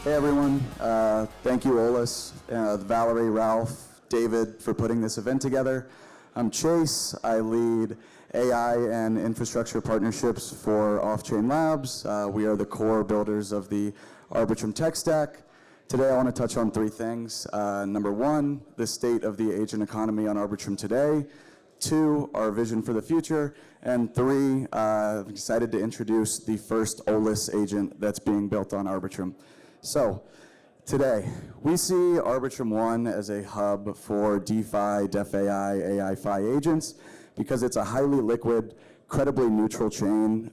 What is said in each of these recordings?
Hey everyone, thank you Olis, Valerie, Ralph, David for putting this event together. I'm Chase, I lead AI and infrastructure partnerships for Off-Chain Labs. We are the core builders of the Arbitrum tech stack. Today I want to touch on three things. Number one, the state of the agent economy on Arbitrum today. Two, our vision for the future. And three, I'm excited to introduce the first Olis agent that's being built on Arbitrum. So today, we see Arbitrum One as a hub for DeFi, DevAI, AI-Fi agents because it's a highly liquid, credibly neutral chain.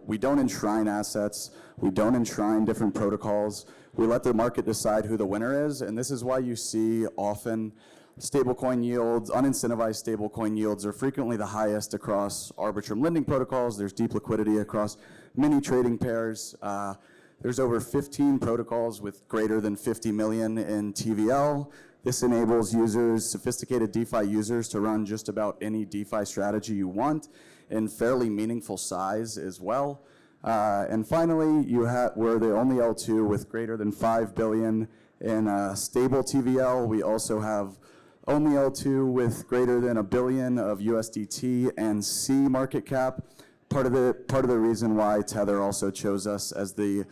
We don't enshrine assets. We don't enshrine different protocols. We let the market decide who the winner is, and this is why you see often stablecoin yields, unincentivized stablecoin yields are frequently the highest across Arbitrum lending protocols. There's deep liquidity across many trading pairs. There's over 15 protocols with greater than 50 million in TVL. This enables users, sophisticated DeFi users, to run just about any DeFi strategy you want in fairly meaningful size as well. And finally, we're the only L2 with greater than 5 billion in stable TVL. We also have only L2 with greater than $1 billion of USDT and C market cap. Part of the reason why Tether also chose us as the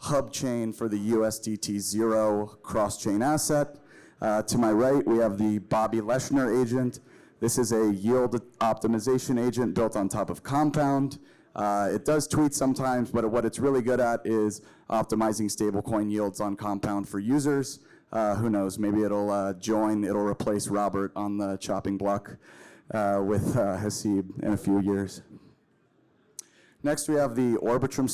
hub chain for the USDT Zero cross-chain asset. To my right, we have the Bobby Leshner agent. This is a yield optimization agent built on top of Compound. It does tweet sometimes, but what it's really good at is optimizing stablecoin yields on Compound for users. Who knows, maybe it'll replace Robert on the chopping block with Haseeb in a few years. Next, we have the Arbitrum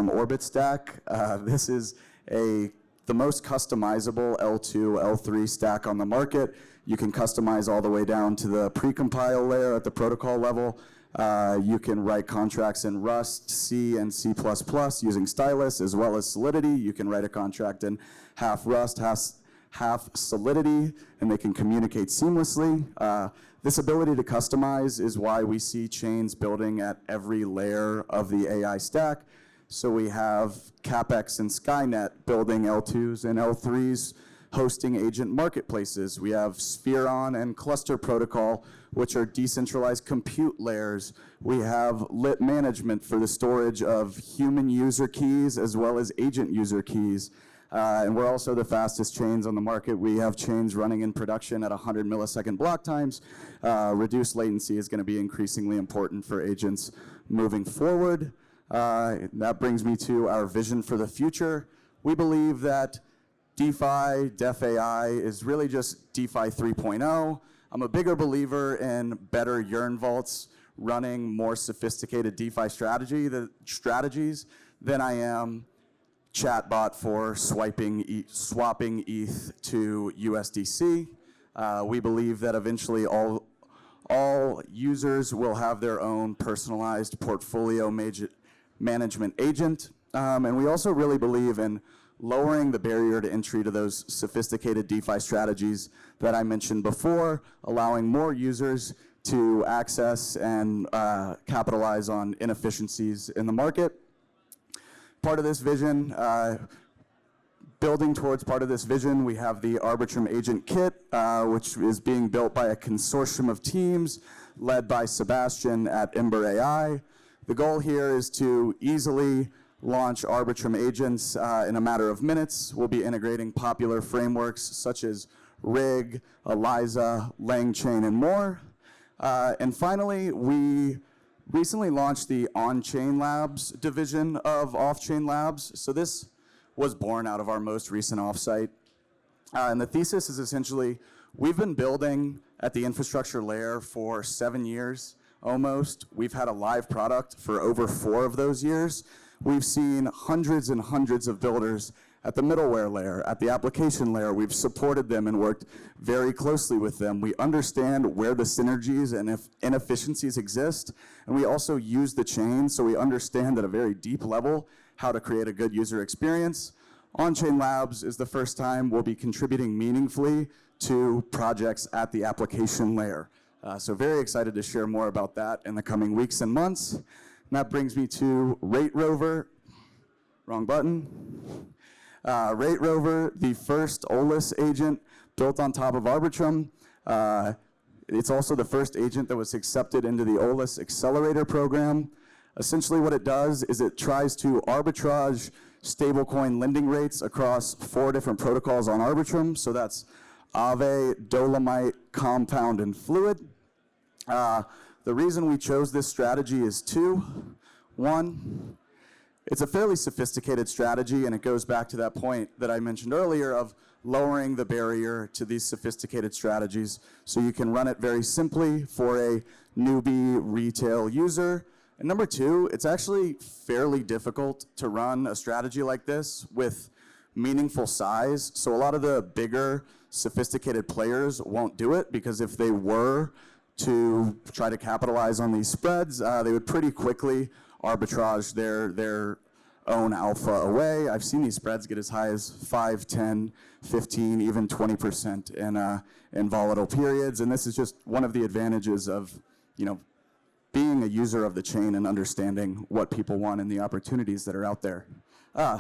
Orbit stack. This is the most customizable L2, L3 stack on the market. You can customize all the way down to the precompile layer at the protocol level. You can write contracts in Rust, C, and C++ using Stylus, as well as Solidity. You can write a contract in half Rust, half Solidity, and they can communicate seamlessly. This ability to customize is why we see chains building at every layer of the AI stack. So we have CapEx and Skynet building L2s and L3s, hosting agent marketplaces. We have Spheron and Cluster Protocol, which are decentralized compute layers. We have lit management for the storage of human user keys as well as agent user keys. And we're also the fastest chains on the market. We have chains running in production at 100 millisecond block times. Reduced latency is going to be increasingly important for agents moving forward. That brings me to our vision for the future. We believe that DeFi, DevAI is really just DeFi 3.0. I'm a bigger believer in better Yearn vaults running more sophisticated DeFi strategies than I am chatbot for swapping ETH to USDC. We believe that eventually all users will have their own personalized portfolio management agent. And we also really believe in lowering the barrier to entry to those sophisticated DeFi strategies that I mentioned before, allowing more users to access and capitalize on inefficiencies in the market. Part of this vision, building towards part of this vision, we have the Arbitrum Agent Kit, which is being built by a consortium of teams led by Sebastian at Ember AI. The goal here is to easily launch Arbitrum agents in a matter of minutes. We'll be integrating popular frameworks such as Rig, Eliza, LangChain, and more. And finally, we recently launched the On-Chain Labs division of Off-Chain Labs. So this was born out of our most recent offsite. And the thesis is essentially, we've been building at the infrastructure layer for 7 years almost. We've had a live product for over 4 of those years. We've seen hundreds and hundreds of builders at the middleware layer, at the application layer. We've supported them and worked very closely with them. We understand where the synergies and inefficiencies exist, and we also use the chain, so we understand at a very deep level how to create a good user experience. On-Chain Labs is the first time we'll be contributing meaningfully to projects at the application layer. So very excited to share more about that in the coming weeks and months. And that brings me to RateRover. Wrong button. RateRover, the first OLS agent built on top of Arbitrum. It's also the first agent that was accepted into the OLS Accelerator program. Essentially what it does is it tries to arbitrage stablecoin lending rates across 4 different protocols on Arbitrum. So that's Aave, Dolomite, Compound, and Fluid. The reason we chose this strategy is 2. 1, it's a fairly sophisticated strategy, and it goes back to that point that I mentioned earlier of lowering the barrier to these sophisticated strategies so you can run it very simply for a newbie retail user. And number 2, it's actually fairly difficult to run a strategy like this with meaningful size. So a lot of the bigger, sophisticated players won't do it because if they were to try to capitalize on these spreads, they would pretty quickly arbitrage their own alpha away. I've seen these spreads get as high as 5, 10, 15, even 20% in volatile periods. And this is just one of the advantages of, being a user of the chain and understanding what people want and the opportunities that are out there.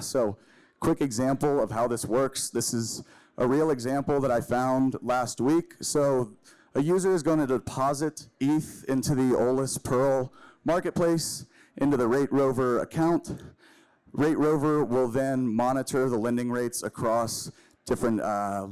So quick example of how this works. This is a real example that I found last week. So a user is going to deposit ETH into the OLS Pearl marketplace, into the RateRover account. RateRover will then monitor the lending rates across different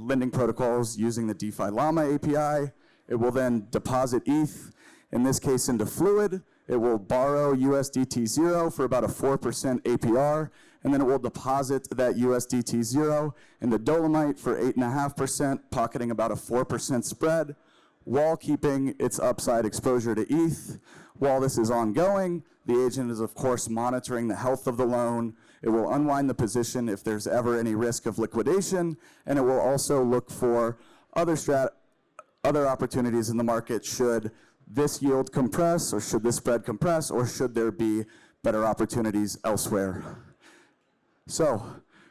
lending protocols using the DeFi Llama API. It will then deposit ETH, in this case into Fluid. It will borrow USDT0 for about a 4% APR, and then it will deposit that USDT0 into Dolomite for 8.5%, pocketing about a 4% spread, while keeping its upside exposure to ETH. While this is ongoing, the agent is, of course, monitoring the health of the loan. It will unwind the position if there's ever any risk of liquidation, and it will also look for other opportunities in the market should this yield compress, or should this spread compress, or should there be better opportunities elsewhere. So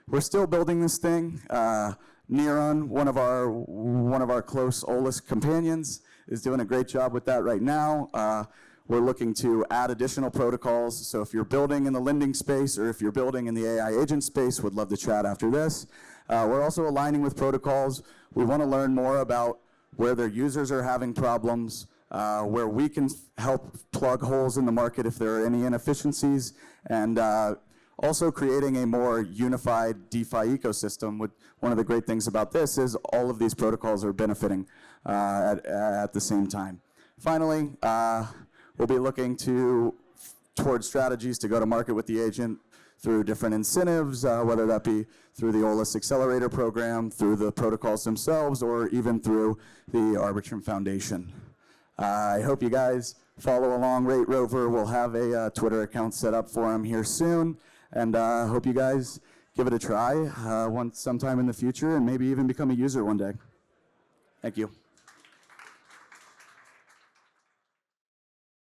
we're still building this thing. Neron, one of our close OLS companions, is doing a great job with that right now. We're looking to add additional protocols. So if you're building in the lending space or if you're building in the AI agent space, would love to chat after this. We're also aligning with protocols. We want to learn more about where their users are having problems, where we can help plug holes in the market if there are any inefficiencies, and also creating a more unified DeFi ecosystem. One of the great things about this is all of these protocols are benefiting at the same time. Finally, we'll be looking towards strategies to go to market with the agent through different incentives, whether that be through the OLS Accelerator program, through the protocols themselves, or even through the Arbitrum Foundation. I hope you guys follow along RateRover. We'll have a Twitter account set up for him here soon, and hope you guys give it a try sometime in the future and maybe even become a user one day. Thank you.